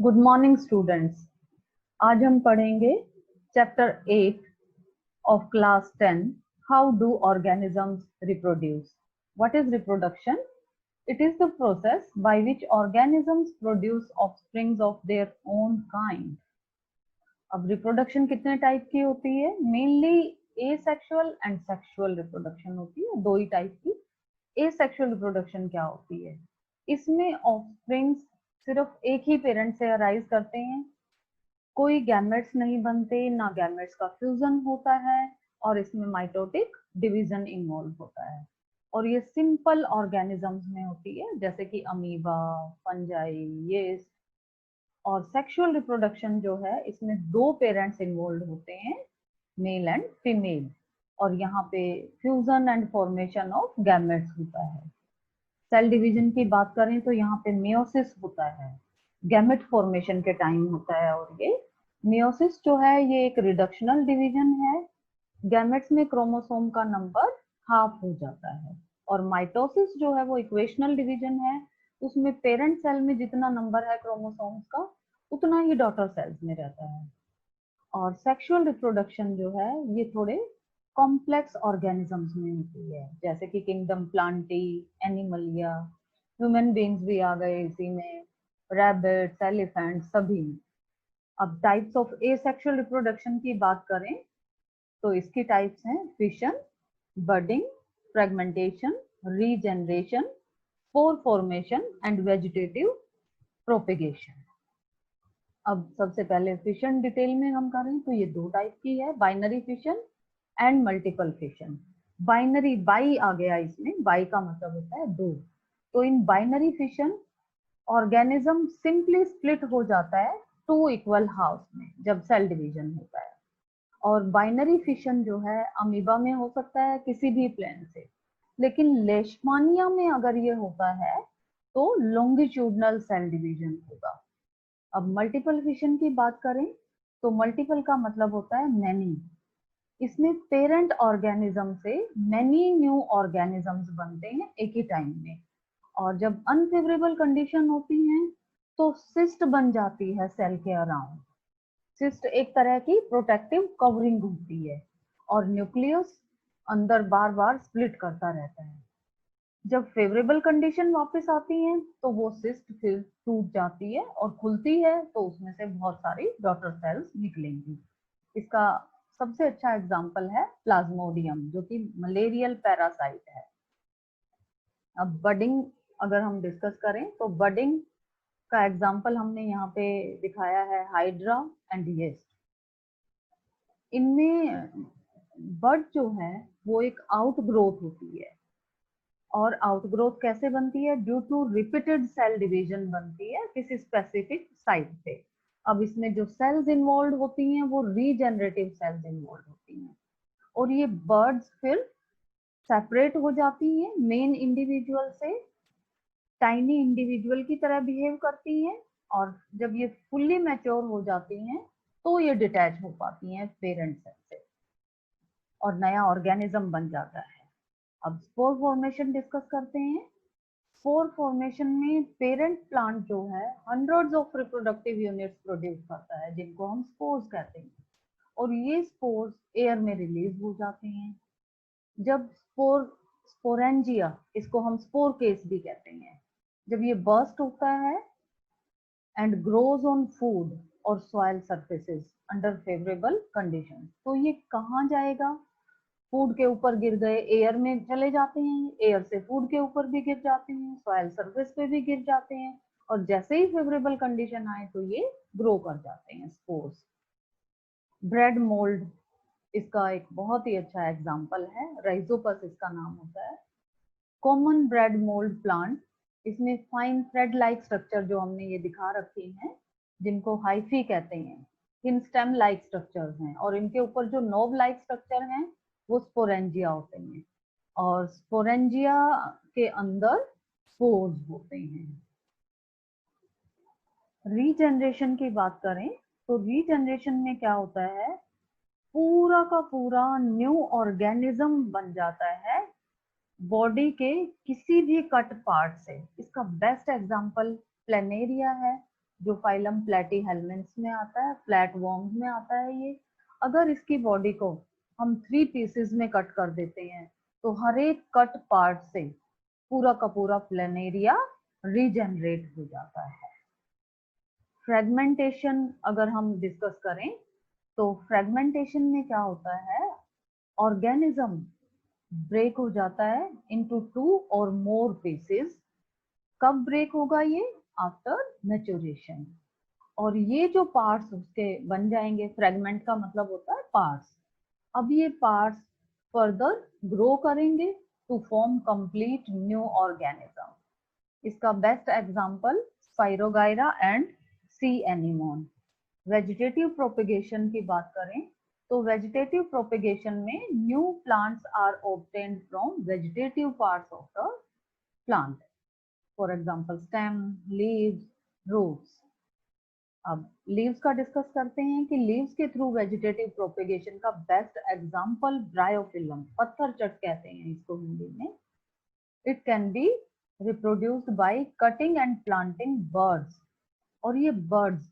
Good morning students. आज हम पढ़ेंगे chapter 8 of class 10, how do organisms reproduce? What is reproduction? It is the process by which organisms produce offsprings of their own kind. अब reproduction कितने type की होती है? Mainly asexual and sexual reproduction होती है, दो ही टाइप की। Asexual reproduction क्या होती है? इसमें ऑफस्प्रिंग्स सिर्फ एक ही पेरेंट से अराइज करते हैं, कोई गैमेट्स नहीं बनते, ना गैमेट्स का फ्यूजन होता है, और इसमें माइटोटिक डिवीजन इन्वॉल्व होता है। और ये सिंपल ऑर्गेनिजम्स में होती है, जैसे कि अमीबा, फंजाई, येस्ट। और सेक्सुअल रिप्रोडक्शन जो है, इसमें दो पेरेंट्स इन्वॉल्व होते हैं, मेल एंड फीमेल, और यहाँ पे fusion and formation of gametes होता है। सेल डिवीजन की बात करें तो यहाँ पे मियोसिस होता है, गैमेट फॉर्मेशन के टाइम होता है। और ये मियोसिस जो है, ये एक रिडक्शनल डिवीजन है। गैमेट्स में क्रोमोसोम का नंबर हाफ हो जाता है। और माइटोसिस जो है वो इक्वेशनल डिवीजन है, उसमें पेरेंट सेल में जितना नंबर है क्रोमोसोम्स का, उतना ही डॉटर सेल्स में रहता है। और सेक्सुअल रिप्रोडक्शन जो है, ये थोड़े कॉम्प्लेक्स ऑर्गेनिजम्स में होती है, जैसे कि kingdom Plantae, Animalia, human beings भी आ गए इसी में, रैबिट्स, एलिफेंट, सभी। अब टाइप्स ऑफ एसेक्सुअल रिप्रोडक्शन की बात करें तो इसकी टाइप्स हैं fission, budding, fragmentation, regeneration, spore formation and vegetative propagation. अब सबसे पहले फिशन डिटेल में हम करें तो ये दो टाइप की है, binary fission and multiple fission. Binary, bi आ गया इसमें, बाई का मतलब होता है दो। तो in binary fission organism simply split हो जाता है टू इक्वल हाफ्स में जब सेल डिवीजन होता है। और बाइनरी फिशन जो है अमीबा में हो सकता है, किसी भी प्लेन से, लेकिन लेशमानिया में अगर ये होता है तो लॉन्गिट्यूडनल सेल डिवीजन होगा। अब मल्टीपल फिशन की बात करें तो मल्टीपल का मतलब होता है मैनी। इसमें पेरेंट ऑर्गेनिज्म से मैनी न्यू ऑर्गेनिजम्स बनते हैं एक ही टाइम में। और जब अनफेवरेबल कंडीशन होती हैं तो सिस्ट बन जाती है सेल के अराउंड। सिस्ट एक तरह की प्रोटेक्टिव कवरिंग होती है, और न्यूक्लियस अंदर बार बार स्प्लिट करता रहता है। जब फेवरेबल कंडीशन वापस आती है तो वो सिस्ट फिर टूट जाती है और खुलती है, तो उसमें से बहुत सारी डॉटर सेल्स निकलेंगी। इसका सबसे अच्छा एग्जाम्पल है प्लाज्मोडियम, जो कि मलेरियल पैरासाइट है। अब बडिंग अगर हम डिस्कस करें तो बडिंग का एग्जाम्पल हमने यहाँ पे दिखाया है, हाइड्रा एंड येस्ट। इनमें बड जो है वो एक आउटग्रोथ होती है, और आउटग्रोथ कैसे बनती है? Due to repeated cell division बनती है किसी स्पेसिफिक साइट पे। अब इसमें जो सेल्स इन्वॉल्व होती हैं वो रीजेनरेटिव सेल्स इन्वॉल्व होती हैं, और ये बर्ड्स फिर सेपरेट हो जाती हैं मेन इंडिविजुअल से, टाइनी इंडिविजुअल की तरह बिहेव करती हैं, और जब ये फुल्ली मैच्योर हो जाती हैं तो ये डिटैच हो पाती हैं पेरेंट सेल से और नया ऑर्गेनिज्म बन जाता है। अब स्पोर फॉर्मेशन डिस्कस करते हैं। स्पोर फॉर्मेशन में पेरेंट प्लांट जो है hundreds of reproductive units produce करता है, जिनको हम स्पोर्स कहते हैं, और ये स्पोर्स एयर में रिलीज हो जाते हैं। जब स्पोरेंजिया, इसको हम स्पोर केस भी कहते हैं, जब ये बर्स्ट होता है एंड ग्रोज ऑन फूड और soil surfaces under favourable condition, तो ये कहाँ जाएगा? फूड के ऊपर गिर गए, एयर में चले जाते हैं, एयर से फूड के ऊपर भी गिर जाते हैं, सॉइल सरफेस पे भी गिर जाते हैं, और जैसे ही फेवरेबल कंडीशन आए तो ये ग्रो कर जाते हैं स्पोर्स। ब्रेड मोल्ड इसका एक बहुत ही अच्छा एग्जाम्पल है, राइजोपस इसका नाम होता है। कॉमन ब्रेड मोल्ड प्लांट, इसमें फाइन थ्रेड लाइक स्ट्रक्चर जो हमने ये दिखा रखे हैं, जिनको हाइफी कहते हैं, इन स्टेम लाइक स्ट्रक्चर्स हैं, और इनके ऊपर जो नोब लाइक स्ट्रक्चर हैं वो स्पोरेंजिया होते हैं, और स्पोरेंजिया के अंदर स्पोर्स होते हैं। रीजनरेशन की बात करें तो रीजनरेशन में क्या होता है? पूरा का पूरा न्यू ऑर्गेनिज्म बन जाता है बॉडी के किसी भी कट पार्ट से। इसका बेस्ट एग्जांपल प्लेनेरिया है, जो फाइलम प्लेटीहेल्मिन्थ में आता है, फ्लैटवर्म्स में आता है ये। अगर इसकी बॉडी को हम 3 पीसेस में कट कर देते हैं तो हर एक कट पार्ट से पूरा का पूरा प्लेनेरिया रीजनरेट हो जाता है। फ्रेगमेंटेशन अगर हम डिस्कस करें तो फ्रेगमेंटेशन में क्या होता है, ऑर्गेनिज्म ब्रेक हो जाता है इनटू 2 और मोर पीसेस। कब ब्रेक होगा ये? After maturation. और ये जो पार्ट्स उसके बन जाएंगे, फ्रेगमेंट का मतलब होता है पार्ट्स। अब ये पार्ट्स फर्दर ग्रो करेंगे to form complete new organism. इसका best example spirogyra and sea anemone. Vegetative propagation की बात करें तो वेजिटेटिव प्रोपेगेशन में new plants are obtained from vegetative parts of the plant, for example stem, leaves, roots. अब leaves का discuss करते हैं कि लीव्स के थ्रू वेजिटेटिव प्रोपेगेशन का बेस्ट एग्जांपल ब्रायोफिलम, पत्थर चट कहते हैं इसको हिंदी में। It can be reproduced by cutting and planting birds. और ये बर्ड्स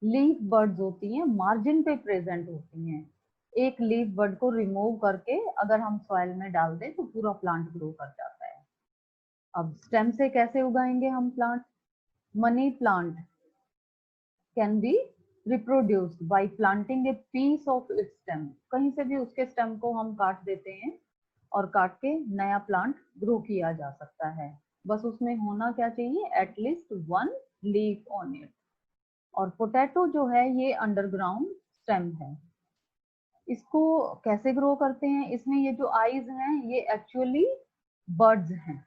लीफ बर्ड्स होती हैं, मार्जिन पे प्रेजेंट होती हैं। एक लीफ बर्ड को रिमूव करके अगर हम सॉइल में डाल दें तो पूरा प्लांट ग्रो कर जाता है। अब स्टेम से कैसे उगाएंगे हम plant? Money plant can be reproduced by planting a piece of its stem. कहीं से भी उसके स्टेम को हम काट देते हैं और काट के नया प्लांट ग्रो किया जा सकता है। बस उसमें होना क्या चाहिए? At least 1 leaf on it. और पोटैटो जो है ये अंडरग्राउंड स्टेम है। इसको कैसे ग्रो करते हैं? इसमें ये जो आईज हैं ये एक्चुअली बर्ड्स हैं।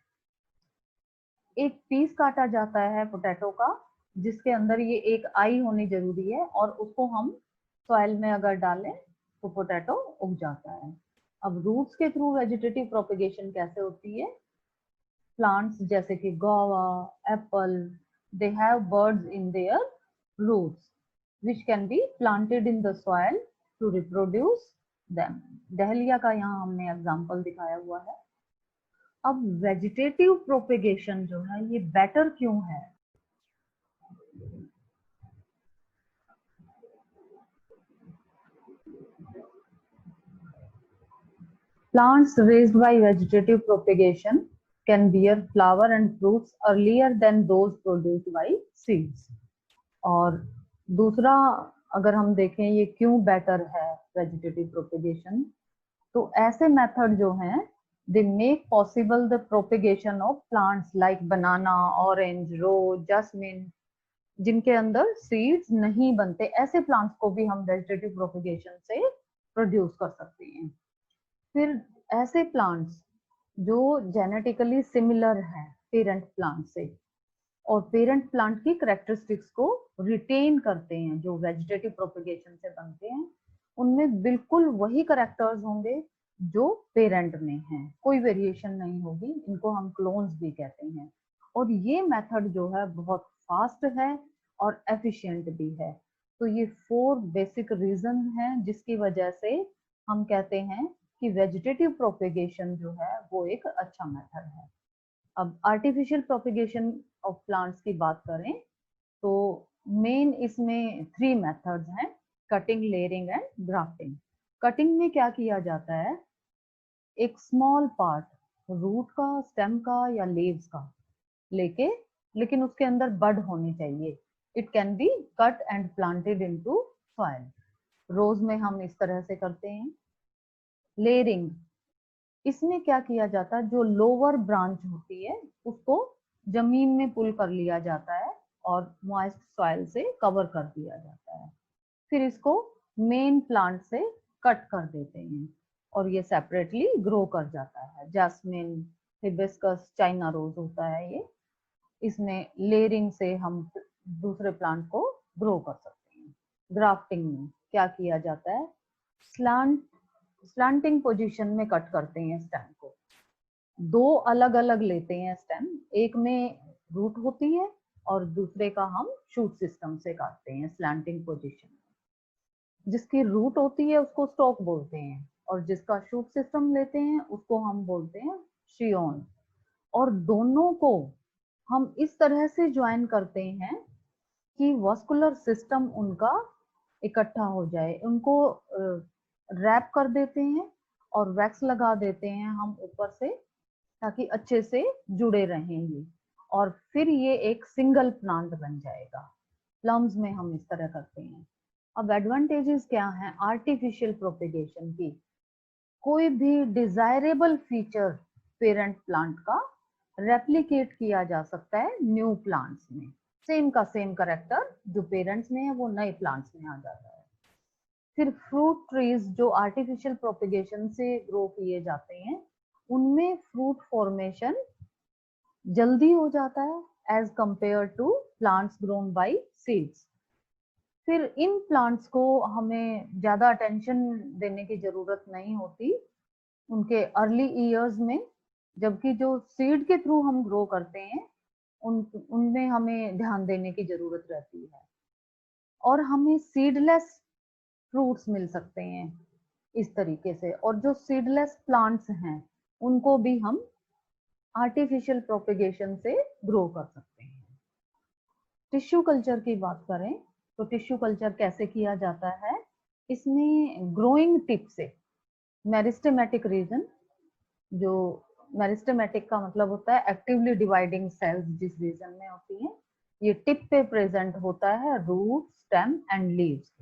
एक पीस काटा जाता है पोटैटो का जिसके अंदर ये एक आई होनी जरूरी है और उसको हम सॉइल में अगर डालें तो पोटैटो उग जाता है। अब रूट्स के थ्रू वेजिटेटिव प्रोपेगेशन कैसे होती है? प्लांट्स जैसे कि guava, Apple, they have birds in their roots which can be planted in the soil to reproduce them. Dahlia का यहाँ हमने एग्जांपल दिखाया हुआ है। अब वेजिटेटिव प्रोपेगेशन जो है ये बेटर क्यों है? Plants raised by vegetative propagation can bear flower and fruits earlier than those produced by seeds. और दूसरा अगर हम देखें ये क्यों बेटर है वेजिटेटिव प्रोपेगेशन, तो ऐसे मेथड जो हैं they make possible the propagation of plants like banana, orange, rose, jasmine, जिनके अंदर सीड्स नहीं बनते। ऐसे प्लांट्स को भी हम वेजिटेटिव प्रोपेगेशन से प्रोड्यूस कर सकते हैं। फिर ऐसे प्लांट्स जो जेनेटिकली सिमिलर है पेरेंट प्लांट से और पेरेंट प्लांट की कैरेक्टरिस्टिक्स को रिटेन करते हैं, जो वेजिटेटिव प्रोपेगेशन से बनते हैं उनमें बिल्कुल वही कैरेक्टर्स होंगे जो पेरेंट में हैं, कोई वेरिएशन नहीं होगी। इनको हम क्लोन्स भी कहते हैं। और ये मेथड जो है बहुत फास्ट है और एफिशिएंट भी है। तो ये 4 बेसिक रीजन हैं जिसकी वजह से हम कहते हैं कि वेजिटेटिव प्रोपेगेशन जो है वो एक अच्छा मेथड है। अब आर्टिफिशियल प्रोपेगेशन ऑफ प्लांट्स की बात करें तो मेन इसमें 3 मेथड्स हैं, cutting, layering and grafting. Cutting में क्या किया जाता है? एक स्मॉल पार्ट रूट का, स्टेम का या लीव्स का लेके, लेकिन उसके अंदर बड होनी चाहिए। It can be cut and planted into soil. Rose में हम इस तरह से करते हैं। लेयरिंग, इसमें क्या किया जाता है? जो लोअर ब्रांच होती है उसको जमीन में पुल कर लिया जाता है और मॉइस्ट सॉइल से कवर कर दिया जाता है। फिर इसको मेन प्लांट से कट कर देते हैं और ये सेपरेटली ग्रो कर जाता है। जैस्मिन, हिबिस्कस, चाइना रोज होता है ये। इसमें लेयरिंग से हम दूसरे प्लांट को ग्रो कर सकते हैं। ग्राफ्टिंग में क्या किया जाता है? स्लांटिंग पोजीशन में कट करते हैं स्टेम को। 2 अलग अलग लेते हैं स्टेम, एक में रूट होती है और दूसरे का हम शूट सिस्टम से काटते हैं स्लांटिंग पोजीशन में। जिसकी रूट होती है उसको स्टॉक बोलते हैं और जिसका शूट सिस्टम लेते हैं उसको हम बोलते हैं शियोन। और दोनों को हम इस तरह से ज्वाइन करते हैं कि वास्कुलर सिस्टम उनका इकट्ठा हो जाए। उनको रैप कर देते हैं और वैक्स लगा देते हैं हम ऊपर से, ताकि अच्छे से जुड़े रहेंगे और फिर ये एक सिंगल प्लांट बन जाएगा। प्लम्स में हम इस तरह करते हैं। अब एडवांटेजेस क्या हैं आर्टिफिशियल प्रोपेगेशन की? कोई भी डिजायरेबल फीचर पेरेंट प्लांट का रेप्लिकेट किया जा सकता है न्यू प्लांट्स में। सेम का सेम करेक्टर जो पेरेंट्स में है वो नए प्लांट्स में आ जाता है। फिर फ्रूट ट्रीज जो आर्टिफिशियल प्रोपेगेशन से ग्रो किए जाते हैं, उनमें फ्रूट फॉर्मेशन जल्दी हो जाता है as compared to plants grown by seeds. फिर इन प्लांट्स को हमें ज्यादा अटेंशन देने की जरूरत नहीं होती उनके अर्ली ईयर्स में, जबकि जो सीड के थ्रू हम ग्रो करते हैं उनमें हमें ध्यान देने की जरूरत रहती है। और हमें सीडलेस फ्रूट्स मिल सकते हैं इस तरीके से। और जो सीडलेस प्लांट्स हैं उनको भी हम आर्टिफिशियल प्रोपेगेशन से ग्रो कर सकते हैं। टिश्यू कल्चर की बात करें तो टिश्यू कल्चर कैसे किया जाता है? इसमें ग्रोइंग टिप से मेरिस्टेमेटिक रीजन, जो मेरिस्टेमेटिक का मतलब होता है एक्टिवली डिवाइडिंग सेल्स जिस रीजन में होती हैं, ये टिप पे प्रेजेंट होता है रूट, स्टेम एंड लीव्स।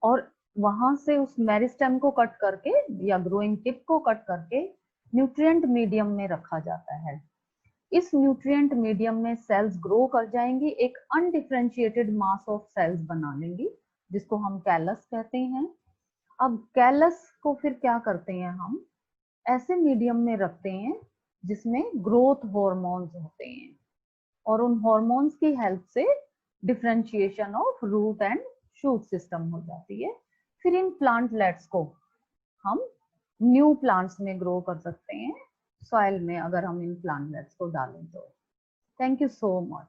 और वहां से उस मेरिस्टेम को कट करके या ग्रोइंग टिप को कट करके न्यूट्रिएंट मीडियम में रखा जाता है। इस न्यूट्रिएंट मीडियम में सेल्स ग्रो कर जाएंगी, एक अनडिफरेंशिएटेड मास ऑफ सेल्स बना लेंगी जिसको हम कैलस कहते हैं। अब कैलस को फिर क्या करते हैं हम? ऐसे मीडियम में रखते हैं जिसमें ग्रोथ हॉर्मोन्स होते हैं और उन हॉर्मोन्स की हेल्प से differentiation of root and shoot system हो जाती है। फिर इन प्लांटलेट्स को हम न्यू प्लांट्स में ग्रो कर सकते हैं सॉइल में, अगर हम इन प्लांटलेट्स को डालें तो। Thank you so much.